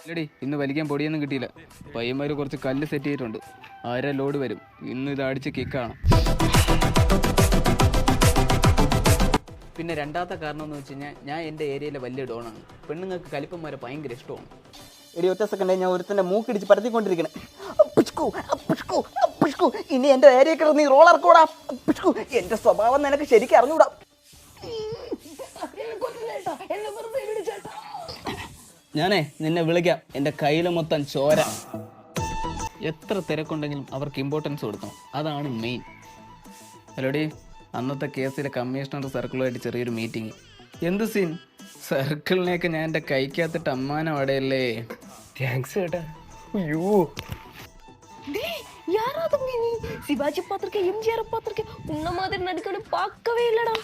ഇല്ലടി, ഇന്ന് വലിക്കാൻ പൊടിയൊന്നും കിട്ടിയില്ല. പയ്യന്മാർ കുറച്ച് കല്ല് സെറ്റ് ചെയ്തിട്ടുണ്ട്. 1/2 ലോഡ് വരും. ഇന്ന് ഇത് അടിച്ച് കിക്കാണ്. പിന്നെ രണ്ടാമത്തെ കാരണം എന്ന് വെച്ച് കഴിഞ്ഞാൽ, ഞാൻ എൻ്റെ ഏരിയയിലെ വലിയ ഡോണാണ്. പെണ്ണുങ്ങൾക്ക് കലിപ്പന്മാരെ ഭയങ്കര ഇഷ്ടമാണ്. എടി ഒറ്റ സെക്കൻഡ്, ഞാൻ ഒരുത്തൻ്റെ മൂക്കിടിച്ച് പരത്തിക്കൊണ്ടിരിക്കണേ. ഇനി എൻ്റെ ഏരിയക്ക് നീ റോളർ കൂടാ. എൻ്റെ സ്വഭാവം നിനക്ക് ശരിക്കും അറിഞ്ഞൂടാ. ഞാനേ നിന്നെ വിളിക്കാം. എൻ്റെ കയ്യിൽ മൊത്തം ചോര. എത്ര തിരക്കുണ്ടെങ്കിലും അവർക്ക് ഇമ്പോർട്ടൻസ് കൊടുക്കണം, അതാണ് മെയിൻ. ഹലോടി, അന്നത്തെ കേസിലെ കമ്മീഷണർ സർക്കിളുമായിട്ട് ചെറിയൊരു മീറ്റിംഗ്. എന്ത് സീൻ? സർക്കിളിനെയൊക്കെ ഞാൻ എൻ്റെ കൈക്കകത്തിട്ട് അമ്മാനം അടയല്ലേ. താങ്ക്സ് ചേട്ടാ. അയ്യോ யாராவது சிவாஜி பார்த்திருக்கேன், எம்ஜிஆர் பார்த்திருக்கேன், உன்ன மாதிரி நடிக்கணும் பார்க்கவே இல்லடா.